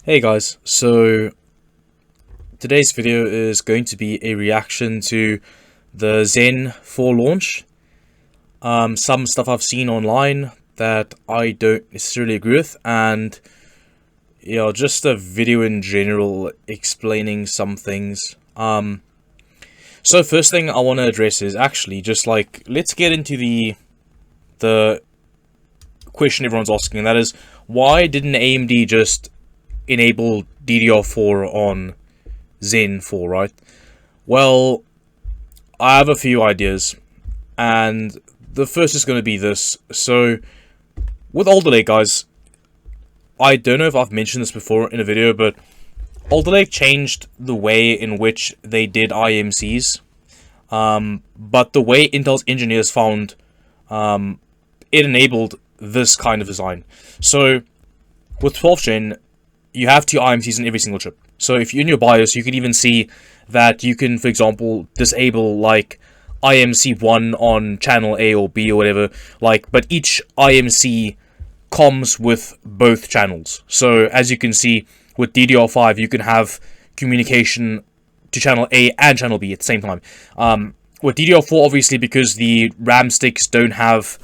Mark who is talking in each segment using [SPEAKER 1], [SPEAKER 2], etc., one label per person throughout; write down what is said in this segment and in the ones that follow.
[SPEAKER 1] Hey guys, so today's video is going to be a reaction to the Zen4 launch. Some stuff I've seen online that I don't necessarily agree with, and just a video in general explaining some things. So first thing I want to address is actually just let's get into the question everyone's asking, and that is, why didn't AMD just enable DDR4 on Zen4, right? Well, I have a few ideas, and the first is going to be this. So, with Alder Lake, guys, I don't know if I've mentioned this before in a video, but Alder Lake changed the way in which they did IMCs, but the way Intel's engineers found it enabled this kind of design. So, with 12th gen, you have two IMCs in every single chip. So if you're in your BIOS, you can even see that you can, for example, disable IMC1 on channel A or B or whatever. But each IMC comms with both channels. So as you can see, with DDR5, you can have communication to channel A and channel B at the same time. With DDR4, obviously, because the RAM sticks don't have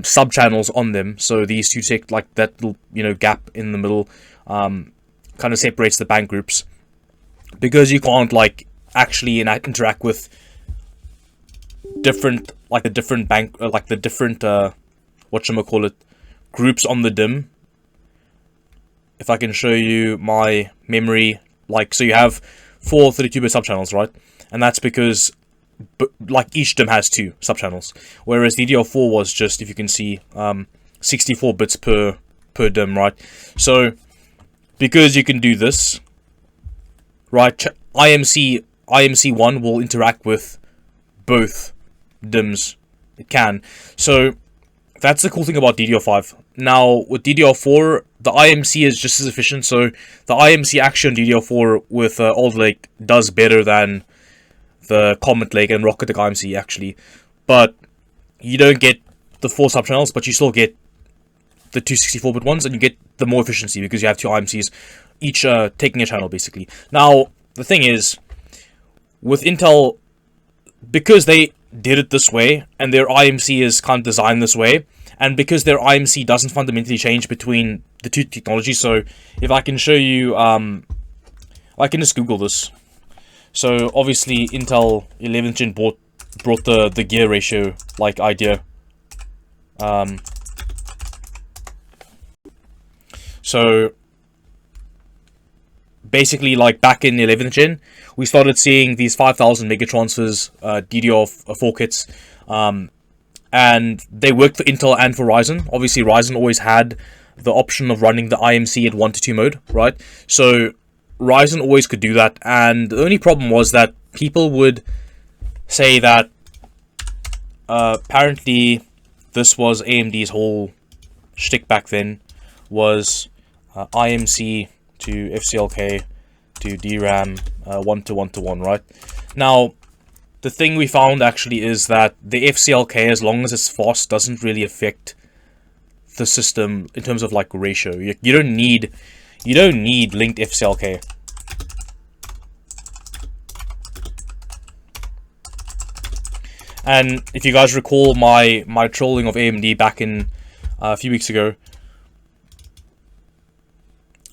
[SPEAKER 1] sub channels on them, so these two take that little gap in the middle. Kind of separates the bank groups, because you can't actually interact with different the different bank the different whatchamacallit groups on the DIMM. If I can show you my memory, so you have 4 32-bit subchannels, right? And that's because each DIMM has 2 subchannels, whereas DDR4 was just, if you can see, 64 bits per DIMM, right? So because you can do this, right, IMC1 will interact with both DIMMs. It can. So that's the cool thing about DDR5. Now, with DDR4, the IMC is just as efficient, so the IMC action DDR4 with Alder Lake does better than the Comet Lake and Rocket Lake IMC, actually. But you don't get the 4 subchannels, but you still get the 2 64-bit ones, and you get the more efficiency because you have 2 IMCs, each taking a channel, basically. Now, the thing is, with Intel, because they did it this way, and their IMC is kind of designed this way, and because their IMC doesn't fundamentally change between the 2 technologies, so if I can show you, I can just Google this. So, obviously, Intel 11th gen brought the gear ratio, idea. So basically, back in 11th gen, we started seeing these 5,000 megatransfers, DDR4 kits, and they worked for Intel and for Ryzen. Obviously, Ryzen always had the option of running the IMC at 1 to 2 mode, right? So Ryzen always could do that, and the only problem was that people would say that apparently this was AMD's whole shtick back then, was IMC to FCLK to DRAM 1 to 1 to 1, right? Now, the thing we found actually is that the FCLK, as long as it's fast, doesn't really affect the system in terms of ratio. You don't need linked FCLK. And if you guys recall my trolling of AMD back in a few weeks ago,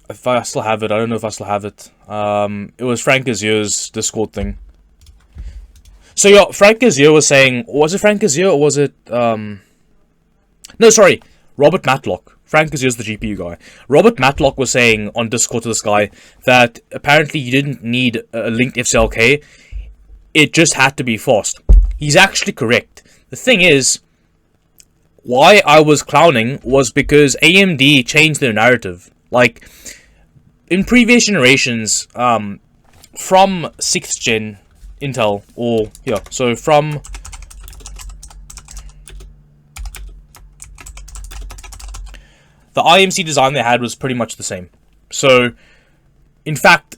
[SPEAKER 1] if I still have it, I don't know if I still have it. It was Frank Azier's Discord thing. So yeah, Frank Azier was saying, was it Frank Azier or was it no, sorry, Robert Matlock. Frank Azier's the GPU guy. Robert Matlock was saying on Discord to this guy that apparently you didn't need a linked FCLK. It just had to be fast. He's actually correct. The thing is, why I was clowning was because AMD changed their narrative. In previous generations, from 6th gen Intel, from the IMC design they had was pretty much the same. So, in fact,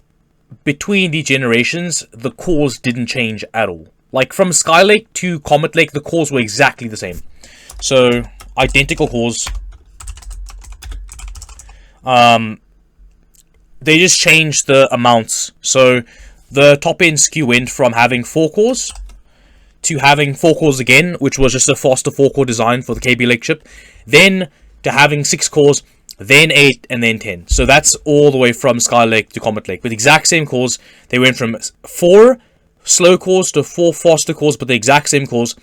[SPEAKER 1] between the generations, the cores didn't change at all. From Skylake to Comet Lake, the cores were exactly the same. So, identical cores. they just changed the amounts. So the top end SKU went from having 4 cores to having 4 cores again, which was just a faster 4-core design for the Kaby Lake chip, then to having 6 cores, then 8, and then 10. So that's all the way from Skylake to Comet Lake. With the exact same cores, they went from 4 slow cores to 4 faster cores, but the exact same cores,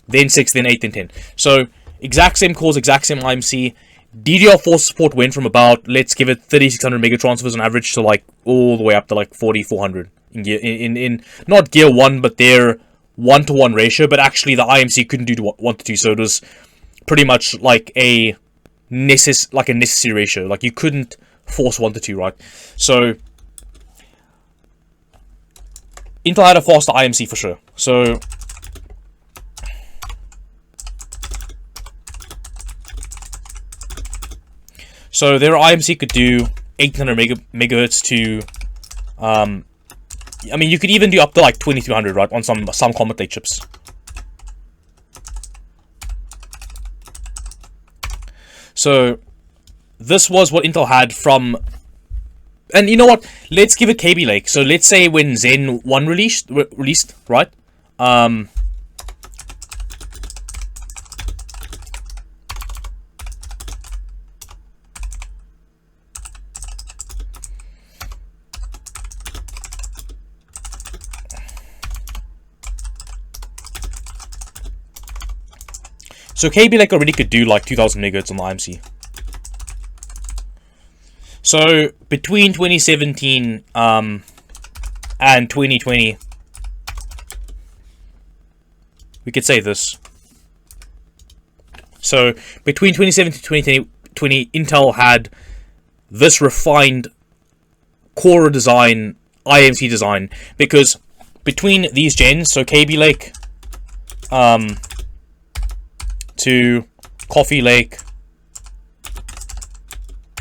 [SPEAKER 1] then 6, then 8, then 10. So exact same cores, exact same IMC. DDR4 support went from about, let's give it 3600 mega transfers on average, to like all the way up to like 4400 in gear, in not gear 1, but their 1-to-1 ratio. But actually the IMC couldn't do 1-to-2, so it was pretty much like a necessary ratio. Like you couldn't force 1-to-2, right? So Intel had a faster IMC for sure. So their IMC could do 1800 megahertz to, I mean, you could even do up to like 2300, right, on some Comet Lake chips. So this was what Intel had from, and you know what? Let's give it Kaby Lake. So let's say when Zen4 released, right? So Kaby Lake already could do like 2000 megahertz on the IMC. So between 2017 and 2020, we could say this. So between 2017 and 2020, Intel had this refined core design, IMC design, because between these gens, so Kaby Lake to Coffee Lake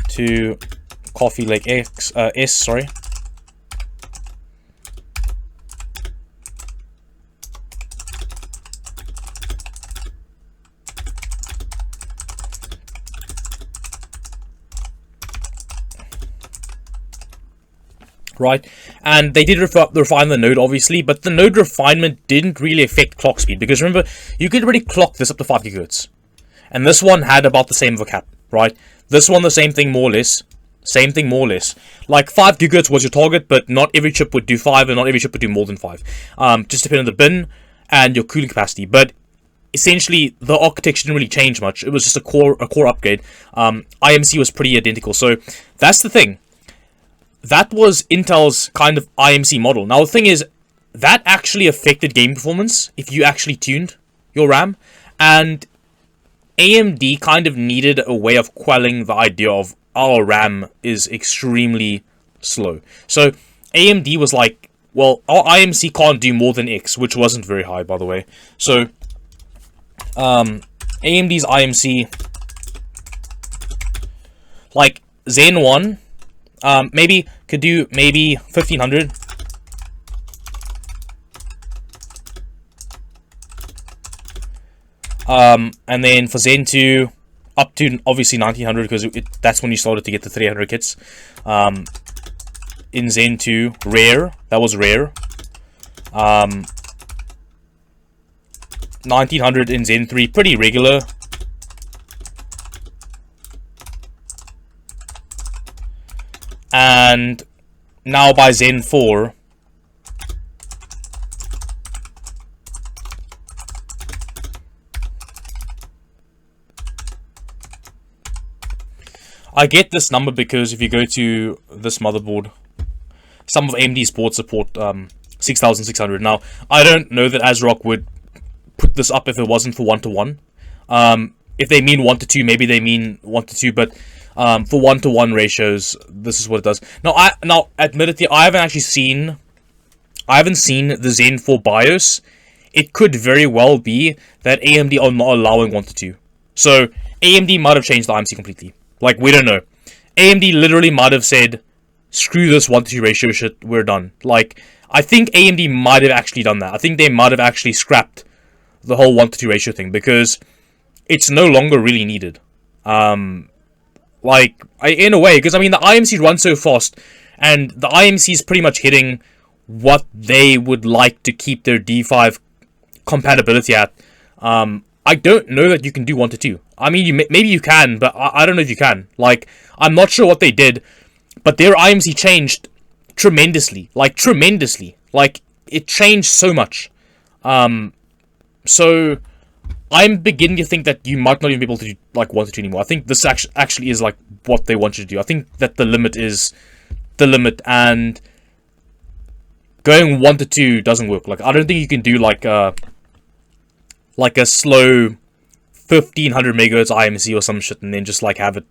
[SPEAKER 1] to Coffee Lake S, sorry. Right, and they did refine the node, obviously, but the node refinement didn't really affect clock speed, because remember, you could already clock this up to 5 gigahertz, and this one had about the same of a cap, right? This one, the same thing, more or less. Same thing, more or less. Like 5 gigahertz was your target, but not every chip would do 5, and not every chip would do more than 5. Just depending on the bin and your cooling capacity. But essentially, the architecture didn't really change much. It was just a core upgrade. IMC was pretty identical. So that's the thing. That was Intel's kind of IMC model. Now the thing is, that actually affected game performance if you actually tuned your RAM, and AMD kind of needed a way of quelling the idea of our RAM is extremely slow. So AMD was like, well, our IMC can't do more than X, which wasn't very high, by the way. So AMD's IMC, like Zen4, maybe could do maybe 1500. And then for Zen2, up to obviously 1900, because that's when you started to get the 300 kits. In Zen2, rare, that was rare. 1900 in Zen3, pretty regular. And now by Zen4, I get this number because if you go to this motherboard, some of AMD's boards support 6600. Now, I don't know that ASRock would put this up if it wasn't for 1-to-1. If they mean 1-to-2, maybe they mean 1-to-2, but for 1-to-1 ratios, this is what it does. Now, admittedly, I haven't seen the Zen4 BIOS. It could very well be that AMD are not allowing 1-to-2. So AMD might have changed the IMC completely. Like, we don't know. AMD literally might have said, screw this 1-to-2 ratio shit, we're done. Like, I think AMD might have actually done that. I think they might have actually scrapped the whole 1-to-2 ratio thing, because it's no longer really needed. In a way, because, I mean, the IMC runs so fast, and the IMC is pretty much hitting what they would like to keep their D5 compatibility at. I don't know that you can do 1 to 2. I mean, maybe you can, but I don't know if you can. Like, I'm not sure what they did, but their IMC changed tremendously. Like, tremendously. Like, it changed so much. So I'm beginning to think that you might not even be able to do, like, 1 to 2 anymore. I think this actually is, like, what they want you to do. I think that the limit is the limit, and going 1 to 2 doesn't work. Like, I don't think you can do, like a slow 1500 megahertz IMC or some shit and then just, like, have it,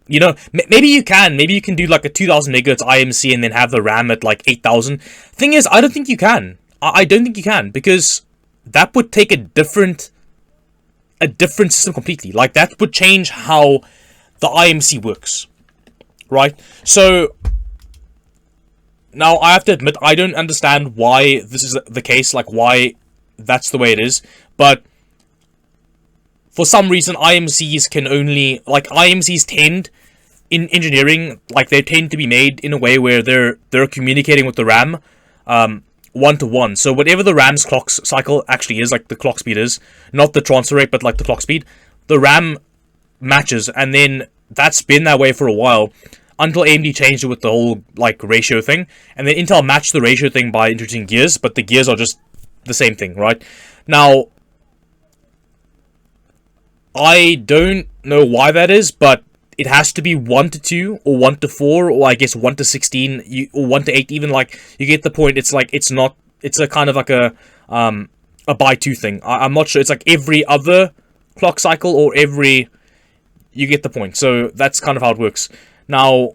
[SPEAKER 1] you know, maybe you can. Maybe you can do, like, a 2000 megahertz IMC and then have the RAM at, like, 8000. Thing is, I don't think you can. I don't think you can, because that would take a different system completely. Like, that would change how the IMC works, right? So now I have to admit, I don't understand why this is the case, like why that's the way it is, but for some reason IMCs can only, like, IMCs tend in engineering, like, they tend to be made in a way where they're communicating with the RAM 1 to 1. So whatever the RAM's clock cycle actually is, like the clock speed is, not the transfer rate, but like the clock speed, the RAM matches, and then that's been that way for a while until AMD changed it with the whole, like, ratio thing, and then Intel matched the ratio thing by introducing gears, but the gears are just the same thing, right? Now, I don't know why that is, but it has to be 1 to 2 or 1 to 4, or I guess 1 to 16 or 1 to 8 even. Like, you get the point. It's like, it's not, it's a kind of like a by 2 thing. I'm not sure. It's like every other clock cycle or every, you get the point. So that's kind of how it works. Now,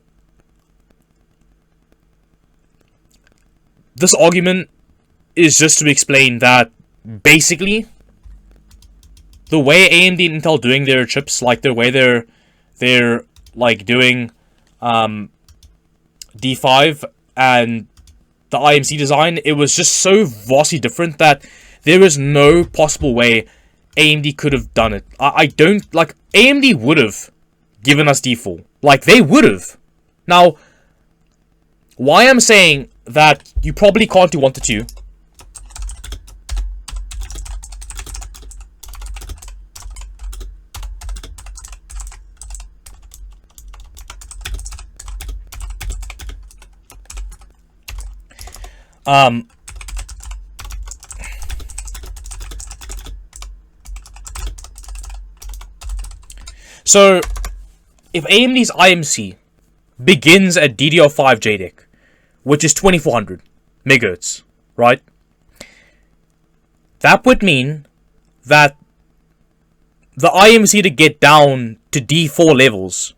[SPEAKER 1] this argument is just to explain that basically the way AMD and Intel doing their chips, like the way they're like doing D5 and the IMC design, it was just so vastly different that there is no possible way AMD could have done it. I don't, like, AMD would have given us D4. Like, they would have. Now, why I'm saying that you probably can't do 1 to 2, so if AMD's IMC begins at DDR5 JDEC, which is 2400 megahertz, right? That would mean that the IMC to get down to D4 levels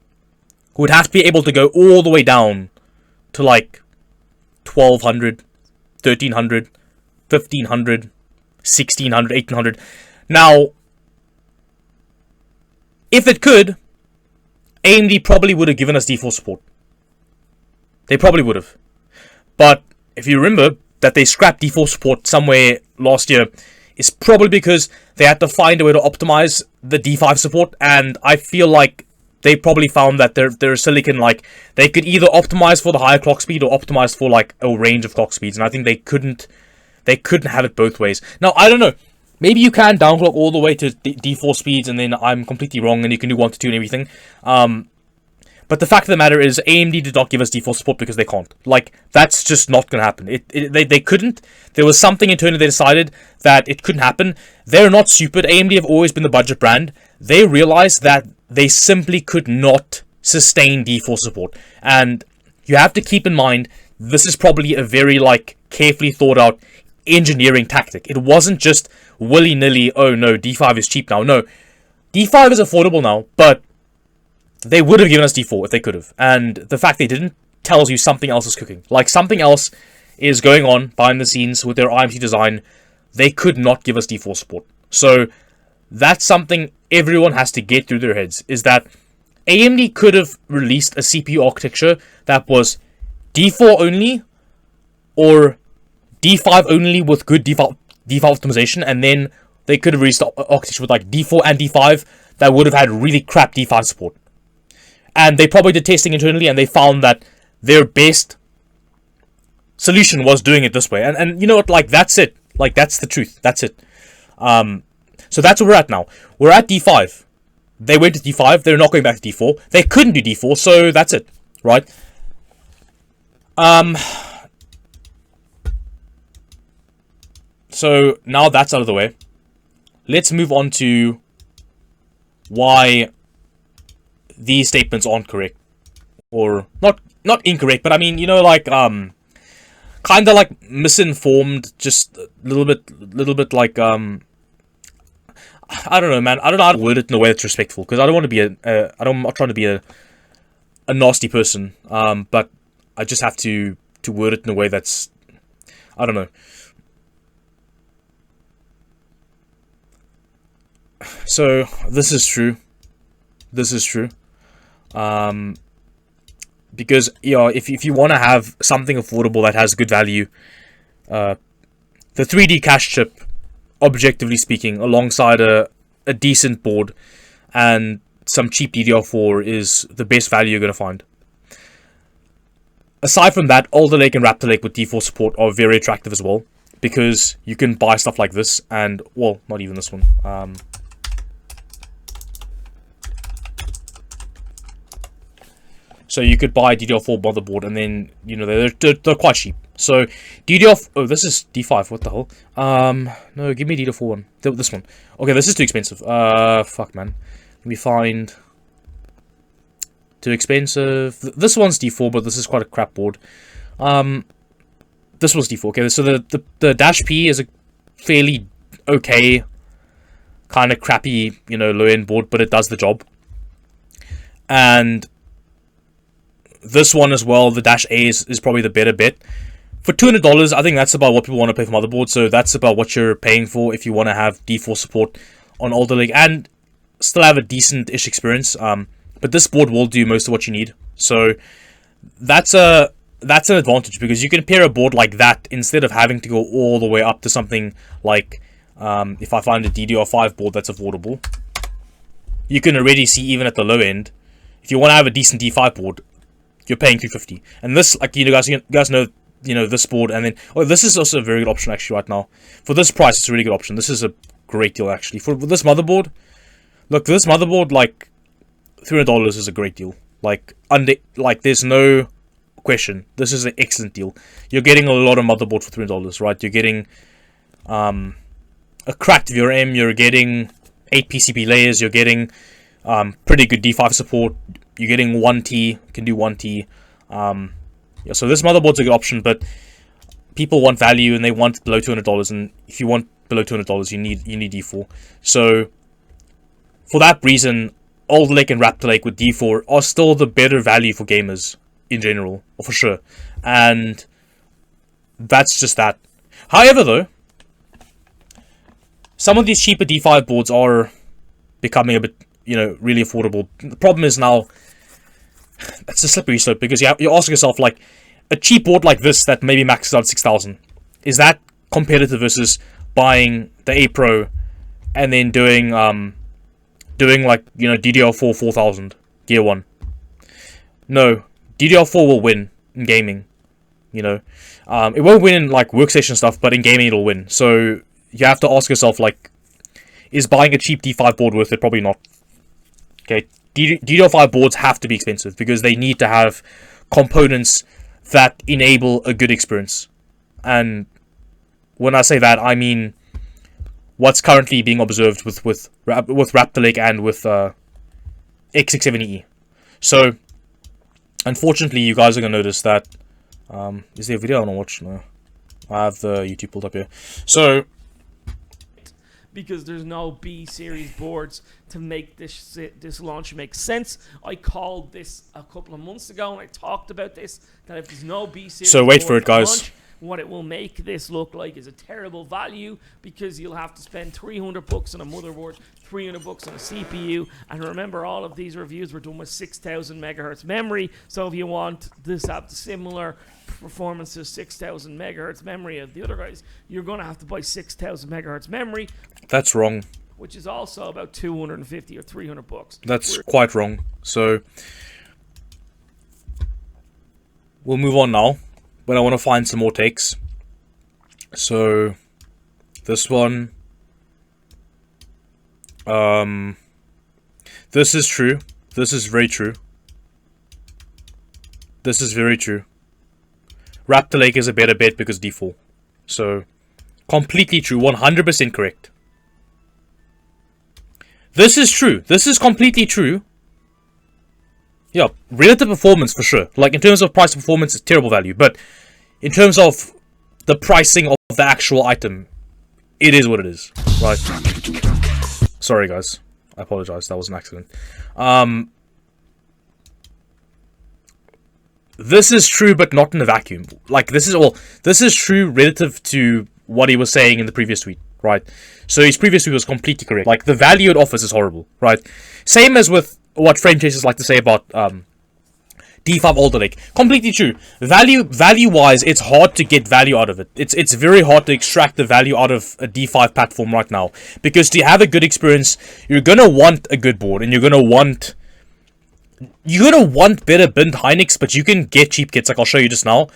[SPEAKER 1] would have to be able to go all the way down to like 1200, 1300, 1500, 1600, 1800. Now, if it could, AMD probably would have given us D4 support. They probably would have. But if you remember that they scrapped D4 support somewhere last year, it's probably because they had to find a way to optimize the D5 support, and I feel like they probably found that their silicon, like, they could either optimize for the higher clock speed or optimize for, like, a range of clock speeds, and I think they couldn't have it both ways. Now, I don't know. Maybe you can downclock all the way to D4 speeds, and then I'm completely wrong, and you can do 1 to 2 and everything. But the fact of the matter is, AMD did not give us D4 support because they can't. Like, that's just not going to happen. They couldn't. There was something internally they decided that it couldn't happen. They're not stupid. AMD have always been the budget brand. They realized that they simply could not sustain D4 support. And you have to keep in mind, this is probably a very, like, carefully thought out engineering tactic. It wasn't just willy-nilly, oh no, D5 is cheap now. No, D5 is affordable now, but they would have given us D4 if they could have. And the fact they didn't tells you something else is cooking. Like, something else is going on behind the scenes with their IMC design. They could not give us D4 support. So that's something everyone has to get through their heads, is that AMD could have released a CPU architecture that was D4 only or D5 only with good default optimization, and then they could have released the architecture with like D4 and D5 that would have had really crap D5 support. And they probably did testing internally, and they found that their best solution was doing it this way. And you know what, like, that's it. Like, that's the truth. That's it. So that's where we're at now. We're at D5. They went to D5. They're not going back to D4. They couldn't do D4, so that's it. Right? So now that's out of the way. Let's move on to why these statements aren't correct. Or not incorrect, but I mean, you know, like, kind of like misinformed, just a little bit like, I don't know, man. I don't know how to word it in a way that's respectful, because I don't want to be I'm not trying to be a nasty person, but I just have to word it in a way that's, I don't know. So this is true. Because, yeah, if you want to have something affordable that has good value, the 3D cache chip, objectively speaking, alongside a decent board and some cheap DDR4 is the best value you're going to find. Aside from that, Alder Lake and Raptor Lake with D4 support are very attractive as well, because you can buy stuff like this, and, well, not even this one. So you could buy a DDR4 motherboard, and then, you know, they're quite cheap. So oh, this is D5. What the hell? No, give me DDR4 one. This one. Okay, this is too expensive. Fuck, man. Let me find. Too expensive. This one's D4, but this is quite a crap board. This one's D4. Okay, so the Dash P is a fairly okay, kind of crappy, you know, low-end board, but it does the job. And this one as well, the Dash A is probably the better bet. For $200, I think that's about what people want to pay for motherboard, so that's about what you're paying for if you want to have D4 support on Alder Lake and still have a decent-ish experience. But this board will do most of what you need, so that's an advantage, because you can pair a board like that instead of having to go all the way up to something like, if I find a DDR5 board that's affordable, you can already see, even at the low end, if you want to have a decent D5 board, you're paying $250. And this, like, you guys know, you know, this board, and then, oh, this is also a very good option actually right now. For this price, it's a really good option. This is a great deal actually. For this motherboard, look, this motherboard, like, $300 is a great deal. Like, there's no question. This is an excellent deal. You're getting a lot of motherboard for $300, right? You're getting a cracked VRM, you're getting 8 PCB layers, you're getting pretty good D5 support. You're getting 1T, can do 1T. Yeah, so this motherboard's a good option, but people want value and they want below $200, and if you want below $200, you need D4. So for that reason, Alder Lake and Raptor Lake with D4 are still the better value for gamers in general, for sure. And that's just that. However, though, some of these cheaper D5 boards are becoming a bit, you know, really affordable. The problem is now, that's a slippery slope, because you're asking yourself, like, a cheap board like this that maybe maxes out 6,000, is that competitive versus buying the A Pro and then doing like, you know, DDR4 4000 Gear 1? No, DDR4 will win in gaming, you know. It won't win in, like, workstation stuff, but in gaming it'll win. So you have to ask yourself, like, is buying a cheap D5 board worth it? Probably not. Okay, DDR5 boards have to be expensive, because they need to have components that enable a good experience. And when I say that, I mean what's currently being observed with Raptor Lake and with X670E. So, unfortunately, you guys are going to notice that... is there a video I want to watch? No. I have the YouTube pulled up here. So...
[SPEAKER 2] because there's no B series boards to make this launch make sense. I called this a couple of months ago, and I talked about this, that if there's no B series,
[SPEAKER 1] so wait for it, guys.
[SPEAKER 2] Launch, what it will make this look like is a terrible value, because you'll have to spend $300 on a motherboard, $300 on a CPU, and remember, all of these reviews were done with 6,000 megahertz memory. So if you want this to have the similar performance as 6,000 megahertz memory of the other guys, you're going to have to buy 6,000 megahertz memory.
[SPEAKER 1] That's wrong.
[SPEAKER 2] Which is also about $250 or $300.
[SPEAKER 1] That's quite wrong. So we'll move on now, but I want to find some more takes. So, this one. This is true. This is very true. This is very true. Raptor Lake is a better bet because D4. So, completely true. 100% correct. This is true. This is completely true. Yeah, relative performance for sure. Like, in terms of price performance, it's terrible value. But in terms of the pricing of the actual item, it is what it is. Right? Sorry, guys. I apologize. That was an accident. This is true, but not in a vacuum. Like, this is true relative to what he was saying in the previous tweet, right? So his previous tweet was completely correct. Like, the value it offers is horrible, right? Same as with what frame chasers like to say about D5 Alder Lake. Completely true. Value-wise, it's hard to get value out of it. It's very hard to extract the value out of a D5 platform right now. Because to have a good experience, you're gonna want a good board, and you're gonna want better binned Hynix, but you can get cheap kits like I'll show you just now.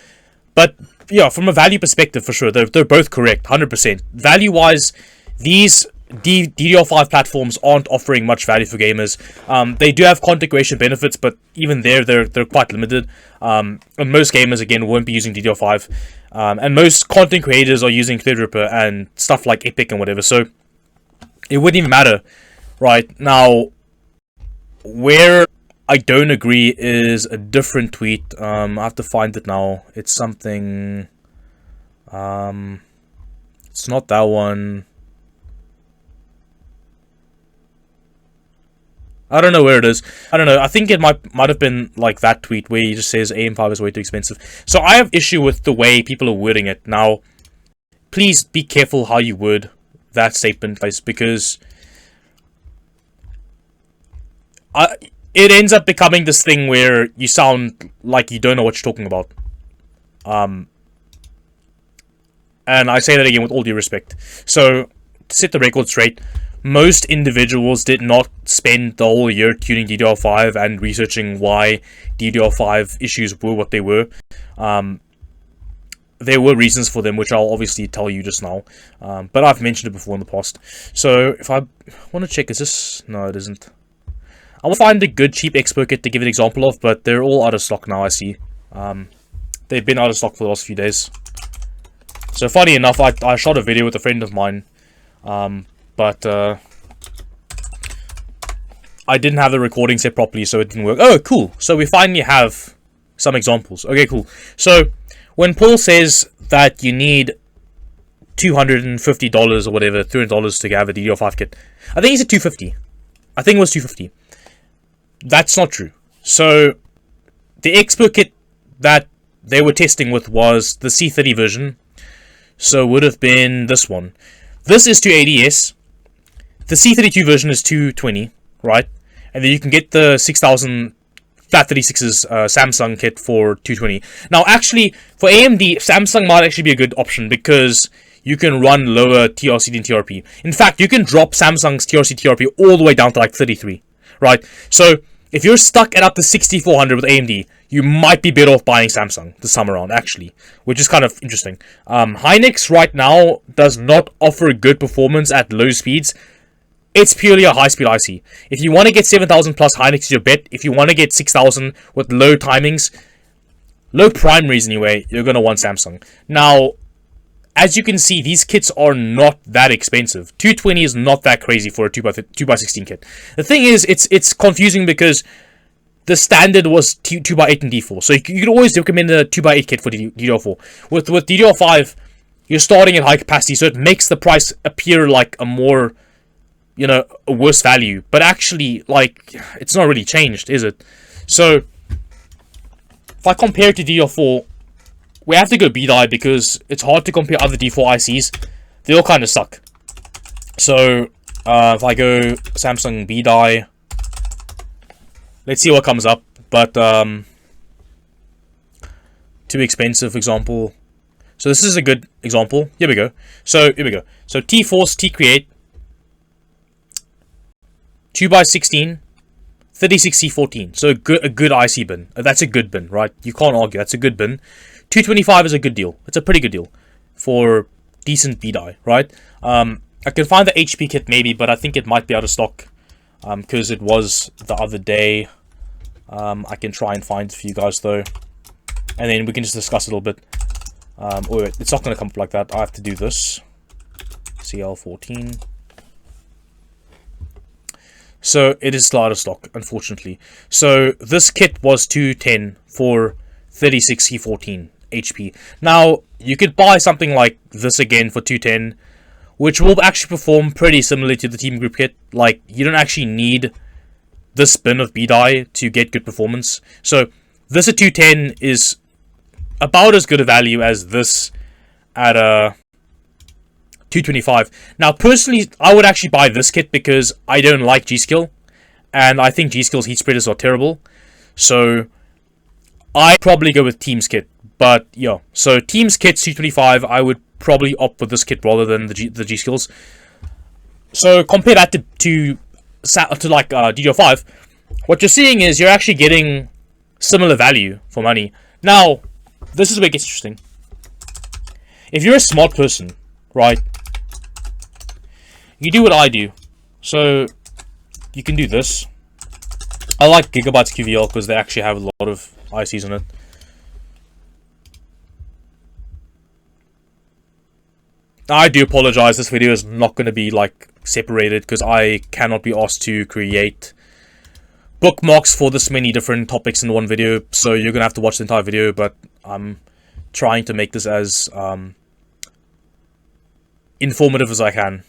[SPEAKER 1] But yeah, from a value perspective, for sure, they're both correct, 100%. Value-wise, these DDR5 platforms aren't offering much value for gamers. They do have content creation benefits, but even there, they're quite limited. And most gamers, again, won't be using DDR5. And most content creators are using Threadripper and stuff like Epic and whatever. So it wouldn't even matter, right? Now, where I don't agree is a different tweet. I have to find it now. It's something... it's not that one. I don't know where it is. I don't know. I think it might have been like that tweet where he just says AM5 is way too expensive. So I have issue with the way people are wording it. Now, please be careful how you word that statement, guys, because it ends up becoming this thing where you sound like you don't know what you're talking about. And I say that again with all due respect. So, to set the record straight, most individuals did not spend the whole year tuning DDR5 and researching why DDR5 issues were what they were. There were reasons for them, which I'll obviously tell you just now. But I've mentioned it before in the past. So, if I want to check, is this... No, it isn't. I will find a good cheap expert kit to give an example of, but they're all out of stock now, I see. They've been out of stock for the last few days. So, funny enough, I shot a video with a friend of mine. But I didn't have the recording set properly, so it didn't work. Oh, cool. So we finally have some examples. Okay, cool. So when Paul says that you need $250 or whatever, $300 to have a DDR5 kit, I think he said $250. I think it was $250. That's not true. So the expert kit that they were testing with was the C30 version. So it would have been this one. This is 280S. The C32 version is 220, right? And then you can get the 6000 Flat36's Samsung kit for 220. Now, actually, for AMD, Samsung might actually be a good option because you can run lower TRC than TRP. In fact, you can drop Samsung's TRC TRP all the way down to like 33, right? So, if you're stuck at up to 6400 with AMD, you might be better off buying Samsung this time around, actually, which is kind of interesting. Hynix right now does not offer good performance at low speeds. It's purely a high-speed IC. If you want to get 7000 plus, Hynix is your bet. If you want to get 6000 with low timings, low primaries anyway, you're going to want Samsung. Now, as you can see, these kits are not that expensive. 220 is not that crazy for a 2x16 kit. The thing is, it's confusing because the standard was 2x8 and D4. So you could always recommend a 2x8 kit for DDR4. With DDR5, you're starting at high capacity, so it makes the price appear like a more, a worse value. But actually, like, it's not really changed, is it? So, if I compare it to DDR4, we have to go B-die because it's hard to compare other D4 ICs. They all kind of suck. So, if I go Samsung B-die, let's see what comes up. But, too expensive, for example. So, this is a good example. Here we go. So, T-Force T-Create 2x16 36C14. So a good IC bin. That's a good bin, right? You can't argue. That's a good bin. 225 is a good deal. It's a pretty good deal for decent B-die, right? I can find the HP kit maybe, but I think it might be out of stock because it was the other day. I can try and find it for you guys though, and then we can just discuss a little bit. Oh wait, it's not going to come up like that. I have to do this. CL14. So it is still out of stock, unfortunately. So this kit was 210 for 36C14 HP. Now you could buy something like this again for 210, which will actually perform pretty similarly to the Team Group kit. Like, you don't actually need this bin of B-die to get good performance. So this at 210 is about as good a value as this at a 225. Now, personally, I would actually buy this kit because I don't like G-Skill, and I think G-Skill's heat spreaders are terrible. So I'd probably go with Team's kit. But yeah, so Team's kit 225, I would probably opt for this kit rather than the G-Skills. So compare that to like DDR5. What you're seeing is you're actually getting similar value for money. Now, this is where it gets interesting. If you're a smart person, right, you do what I do. So you can do this. I like Gigabyte's QVL because they actually have a lot of ICs on it. I do apologize, this video is not going to be like separated because I cannot be asked to create bookmarks for this many different topics in one video, so you're going to have to watch the entire video, but I'm trying to make this as informative as I can,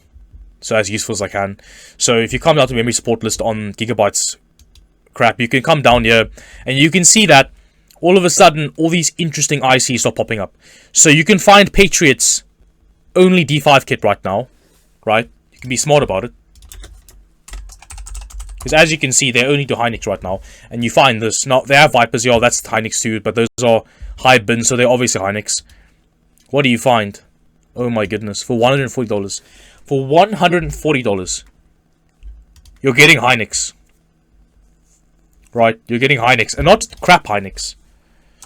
[SPEAKER 1] so as useful as I can. So if you come down to memory support list on Gigabyte's crap, you can come down here and you can see that all of a sudden all these interesting ICs start popping up. So you can find Patriot's only D5 kit right now, right? You can be smart about it. Because as you can see, they only do Hynix right now. And you find this. Now, they have Vipers, yeah, that's Hynix too, but those are high bins, so they're obviously Hynix. What do you find? Oh my goodness. For $140. For $140, you're getting Hynix. Right? You're getting Hynix. And not crap Hynix.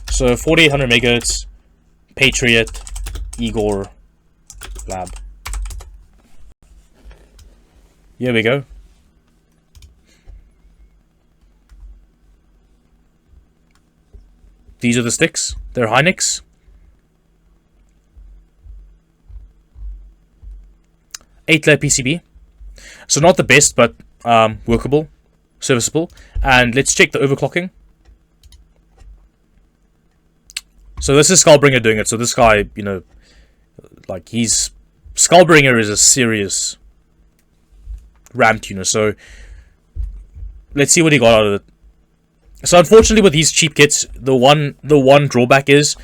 [SPEAKER 1] So, 4800 megahertz, Patriot, Igor, Lab. Here we go. These are the sticks. They're Hynix. 8-layer PCB. So not the best, but workable, serviceable. And let's check the overclocking. So this is Skullbringer doing it. So this guy, you know, like Skullbringer is a serious RAM tuner. So let's see what he got out of it. So unfortunately with these cheap kits, the one drawback is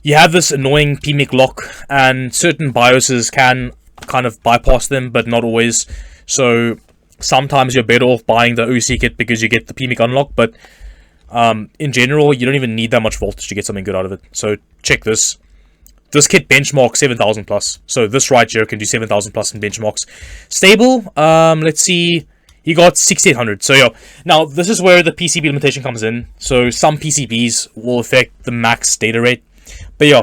[SPEAKER 1] you have this annoying PMIC lock, and certain BIOSes can kind of bypass them, but not always. So sometimes you're better off buying the OC kit because you get the PMIC unlock, but in general, you don't even need that much voltage to get something good out of it. So check this. This kit benchmarks 7,000 plus. So this right here can do 7,000 plus in benchmarks. Stable, let's see. He got 6,800. So yeah, now this is where the PCB limitation comes in. So some PCBs will affect the max data rate. But yeah,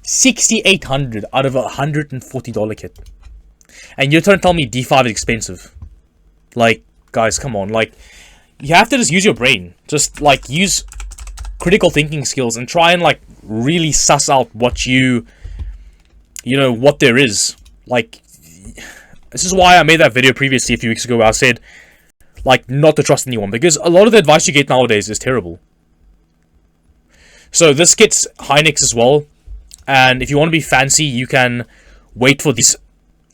[SPEAKER 1] 6,800 out of a $140 kit. And you're trying to tell me D5 is expensive. Like, guys, come on. Like, you have to just use your brain. Just, like, use critical thinking skills and try and, like, really suss out what you know, what there is. Like, this is why I made that video previously a few weeks ago where I said, like, not to trust anyone. Because a lot of the advice you get nowadays is terrible. So this kit's Hynix as well. And if you want to be fancy, you can wait for these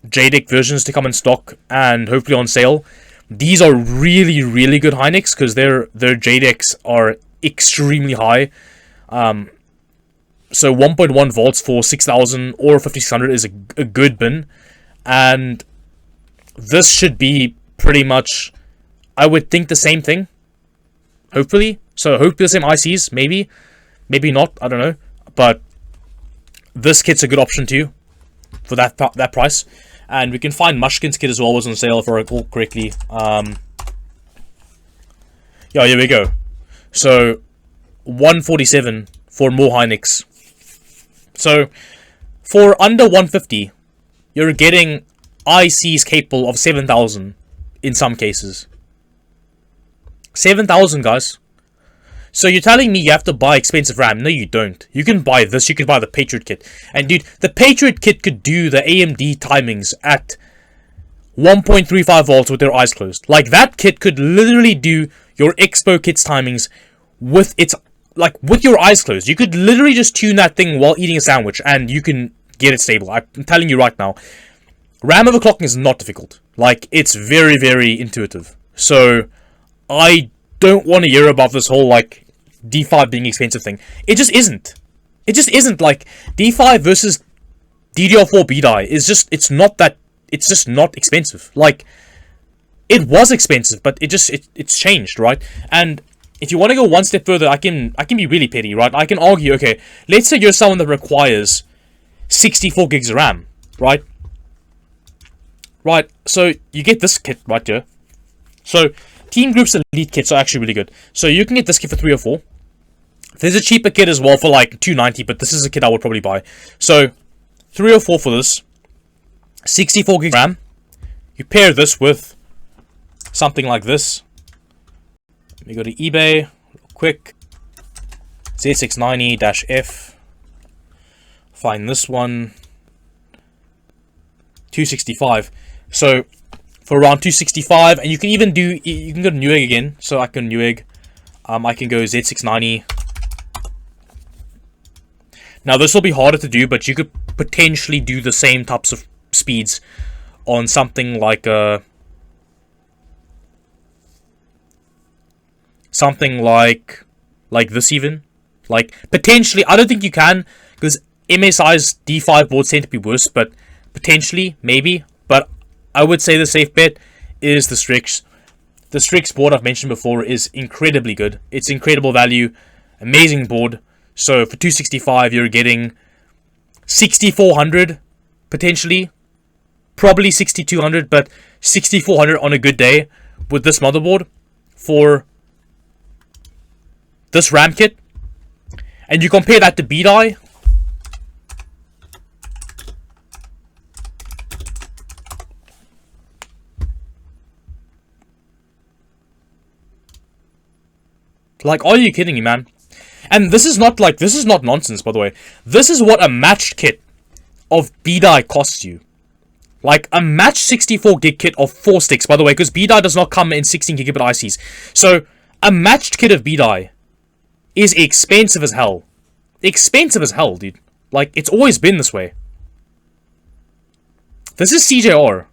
[SPEAKER 1] JDEC versions to come in stock and hopefully on sale. These are really, really good Hynix because their JDECs are extremely high. So 1.1 volts for 6,000 or 5,600 is a good bin. And this should be pretty much, I would think, the same thing. Hopefully. So hopefully the same ICs, maybe. Maybe not, I don't know. But this kit's a good option too for that price. And we can find Mushkin's kit as well, was on sale if I recall correctly. Yeah, here we go. So 147 for more Hynix. So for under 150, you're getting ICs capable of 7,000 in some cases. 7,000, guys. So you're telling me you have to buy expensive RAM? No, you don't. You can buy this. You can buy the Patriot kit. And dude, the Patriot kit could do the AMD timings at 1.35 volts with their eyes closed. Like, that kit could literally do your Expo kit's timings with its, like, with your eyes closed. You could literally just tune that thing while eating a sandwich and you can get it stable. I'm telling you right now. RAM overclocking is not difficult. Like, it's very, very intuitive. So I don't want to hear about this whole, like, D5 being expensive thing. It just isn't. It just isn't. Like, D5 versus DDR4 B-die is just, it's just not expensive. Like, it was expensive, but it's changed, right? And if you want to go one step further, I can be really petty, right? I can argue, okay, let's say you're someone that requires 64 gigs of RAM, right? Right, so you get this kit right here. So Team Group's Elite kits are actually really good. So you can get this kit for 304. There's a cheaper kit as well for like 290, but this is a kit I would probably buy. So 304 for this. 64 gigs RAM. You pair this with something like this. Let me go to eBay real quick. Z690-F. Find this one. 265. So for around 265, and you can even do, you can go to Newegg again. So I can Newegg. I can go Z690. Now this will be harder to do, but you could potentially do the same types of speeds on something like this even. Like, potentially, I don't think you can, because MSI's D5 boards tend to be worse, but potentially, maybe. But I would say the safe bet is the Strix. The Strix board I've mentioned before is incredibly good. It's incredible value, amazing board. So for 265, you're getting 6400 potentially, probably 6200, but 6400 on a good day with this motherboard for this RAM kit. And you compare that to B-die. Like, are you kidding me, man? And this is not nonsense, by the way. This is what a matched kit of B-die costs you. Like, a matched 64 gig kit of 4 sticks, by the way, because B-die does not come in 16 gigabit ICs. So, a matched kit of B-die is expensive as hell. Expensive as hell, dude. Like, it's always been this way. This is CJR.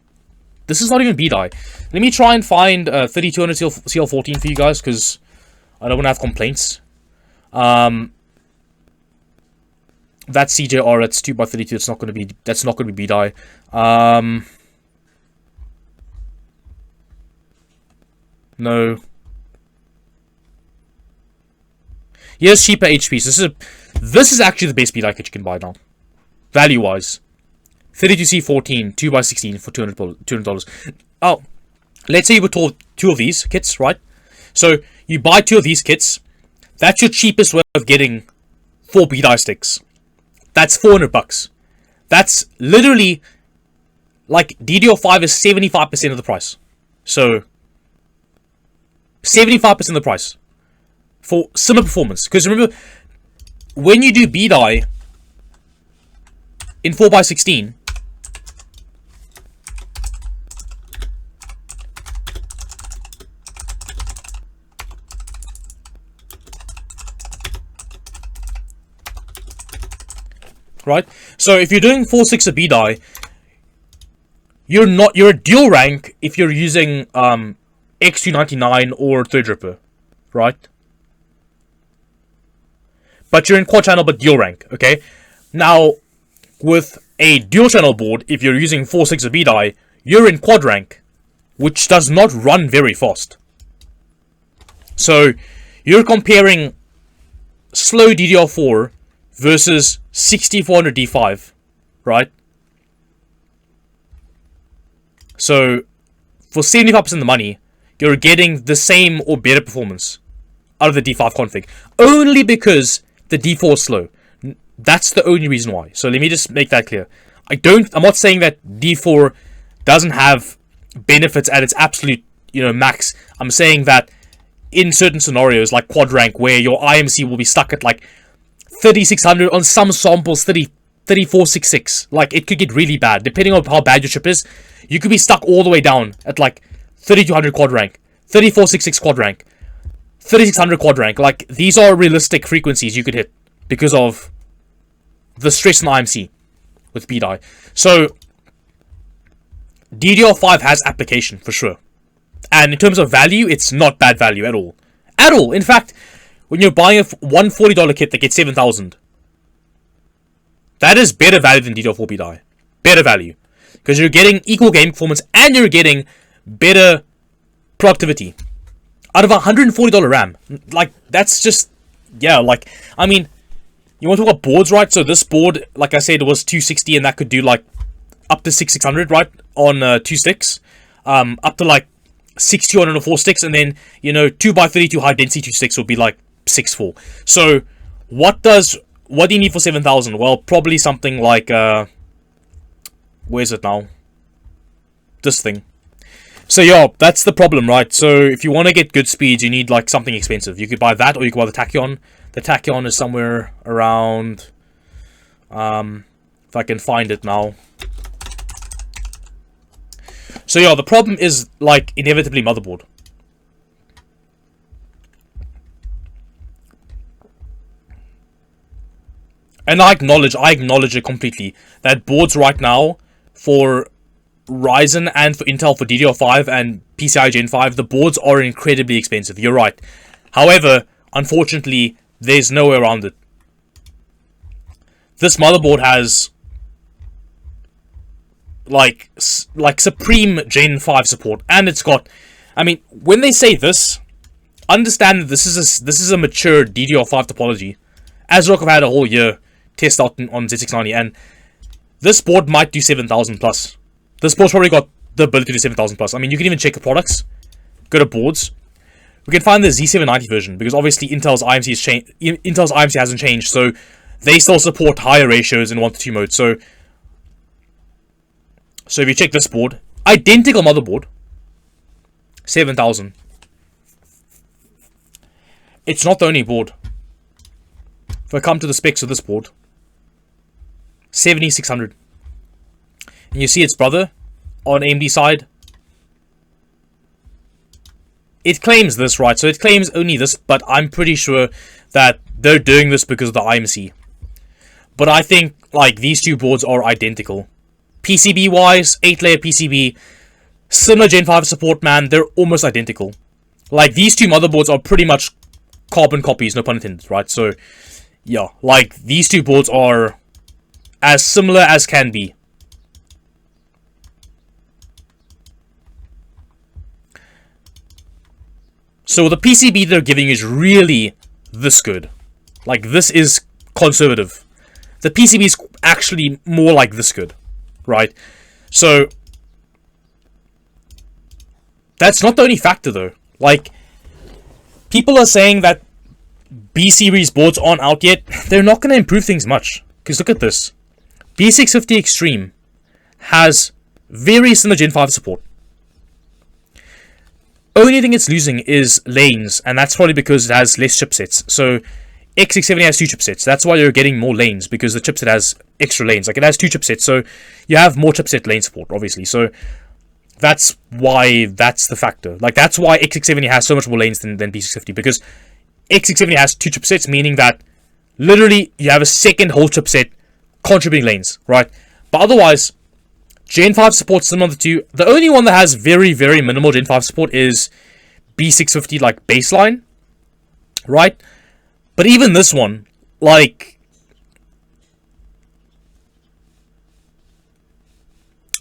[SPEAKER 1] This is not even B-die. Let me try and find 3200 CL14 for you guys, because I don't want to have complaints. That's CJR. That's 2x32. It's not going to be. That's not going to be B-die. No. Here's cheaper HPs. This is actually the best B-die kit you can buy now, value wise. 32C14 2x16 for $200. Oh, let's say you bought two of these kits, right? So you buy 2 of these kits. That's your cheapest way of getting 4 B-die sticks. That's $400. That's literally, like, DDR5 is 75% of the price. So 75% of the price for similar performance. Because remember, when you do B-die in 4x16, right? So if you're doing 4/6 of B-die, you're a dual rank if you're using X299 or Threadripper, right? But you're in quad channel but dual rank, okay? Now, with a dual channel board, if you're using 4/6 of B-die, you're in quad rank, which does not run very fast. So you're comparing slow DDR4 versus 6400 D5, right? So for 75% of the money, you're getting the same or better performance. out of the D5 config. Only because the D4 is slow. That's the only reason why. So let me just make that clear. I'm not saying that D4 doesn't have benefits at its absolute, max. I'm saying that in certain scenarios, like quad rank, where your IMC will be stuck at like 3600, on some samples 3466. Like, it could get really bad depending on how bad your chip is. You could be stuck all the way down at like 3200 quad rank, 3466 quad rank, 3600 quad rank. Like, these are realistic frequencies you could hit because of the stress in the IMC with BDI. So DDR5 has application for sure, and in terms of value, it's not bad value at all. At all. In fact, when you're buying a $140 kit that gets 7000, that is better value than DDR4 BDI. Better value, because you're getting equal game performance and you're getting better productivity out of a $140 RAM. Like, that's just, yeah. Like, I mean, you want to talk about boards, right? So this board, like I said, was 260, and that could do like up to 6600, right, on 2 sticks, up to like 6200 on 4 sticks, and then 2x32 high density 2 sticks would be like 64. So what do you need for 7000? Well, probably something like where's it now? This thing. So yeah, that's the problem, right? So if you want to get good speeds, you need like something expensive. You could buy that, or you could buy the Tachyon. The Tachyon is somewhere around, if I can find it now. So yeah, the problem is like inevitably motherboard. And I acknowledge it completely, that boards right now for Ryzen and for Intel, for DDR5 and PCI Gen 5, the boards are incredibly expensive. You're right. However, unfortunately, there's no way around it. This motherboard has like supreme Gen 5 support, and it's got, I mean, when they say this, understand that this is a mature DDR5 topology. ASRock have had a whole year test out on Z690, and this board might do 7000 plus. This board's probably got the ability to do 7000 plus. I mean, you can even check the products, go to boards. We can find the Z790 version, because obviously Intel's IMC hasn't changed, so they still support higher ratios in 1:2 mode. So if you check this board, identical motherboard, 7000. It's not the only board. If I come to the specs of this board, 7600. And you see its brother on AMD side. It claims this, right? So it claims only this, but I'm pretty sure that they're doing this because of the IMC. But I think like these two boards are identical. PCB wise, 8-layer PCB, similar Gen 5 support, man, they're almost identical. Like, these two motherboards are pretty much carbon copies, no pun intended, right? So yeah, like, these two boards are as similar as can be. So the PCB they're giving is really this good. Like, this is conservative. The PCB is actually more like this good, right? So that's not the only factor though. Like, people are saying that B-series boards aren't out yet. They're not going to improve things much. Because look at this. B650 Extreme has very similar Gen 5 support. Only thing it's losing is lanes, and that's probably because it has less chipsets. So X670 has 2 chipsets. That's why you're getting more lanes, because the chipset has extra lanes. Like, it has 2 chipsets, so you have more chipset lane support, obviously. So that's why that's the factor. Like, that's why X670 has so much more lanes than B650, because X670 has 2 chipsets, meaning that literally you have a second whole chipset contributing lanes, right? But otherwise, Gen 5 supports similar to the two. The only one that has very, very minimal Gen 5 support is B650, like, baseline, right? But even this one, like,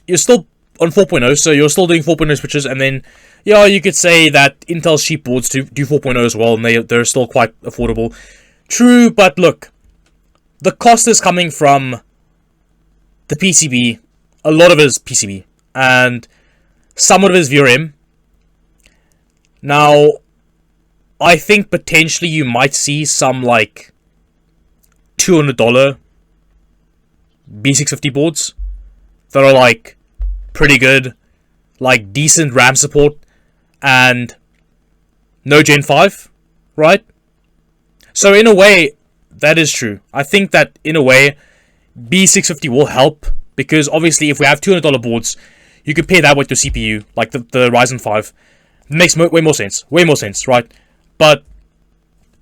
[SPEAKER 1] you're still on 4.0, so you're still doing 4.0 switches, and then, yeah, you could say that Intel's cheap boards do 4.0 as well, and they're still quite affordable. True, but look, the cost is coming from the PCB. A lot of it is PCB, and some of it is VRM. Now, I think potentially you might see some like $200 B650 boards that are like pretty good, like decent RAM support, and no Gen 5, right? So in a way, that is true. I think that in a way, B650 will help, because obviously if we have $200 boards, you can pair that with your CPU, like the Ryzen 5. It makes way more sense, right? But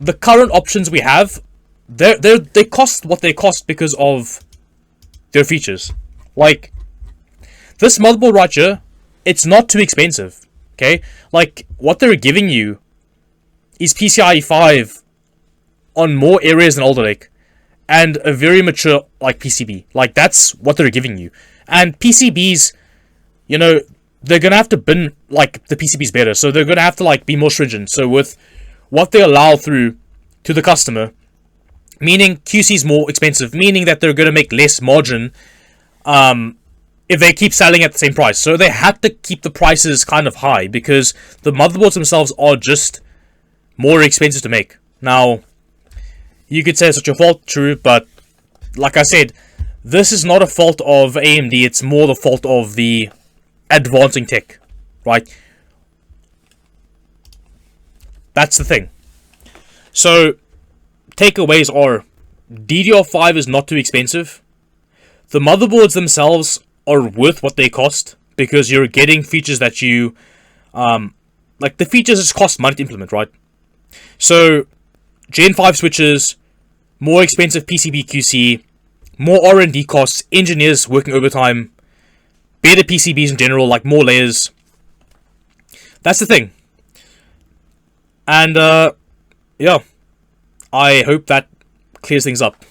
[SPEAKER 1] the current options we have, they cost what they cost because of their features. Like, this motherboard right here, it's not too expensive, okay? Like, what they're giving you is PCIe 5 on more areas than Alder Lake, and a very mature, like, PCB. Like, that's what they're giving you. And PCBs, you know, they're gonna have to bin, like, the PCBs better, so they're gonna have to, like, be more stringent. So with what they allow through to the customer, meaning QC is more expensive, meaning that they're gonna make less margin, if they keep selling at the same price. So they had to keep the prices kind of high, because the motherboards themselves are just more expensive to make. Now, you could say it's not your fault, true, but like I said, this is not a fault of AMD, it's more the fault of the advancing tech, right? That's the thing. So, takeaways are, DDR5 is not too expensive. The motherboards themselves are worth what they cost, because you're getting features that you, like, the features just cost money to implement, right? So, Gen 5 switches, more expensive PCB QC, more R&D costs, engineers working overtime, better PCBs in general, like more layers. That's the thing. And, yeah, I hope that clears things up.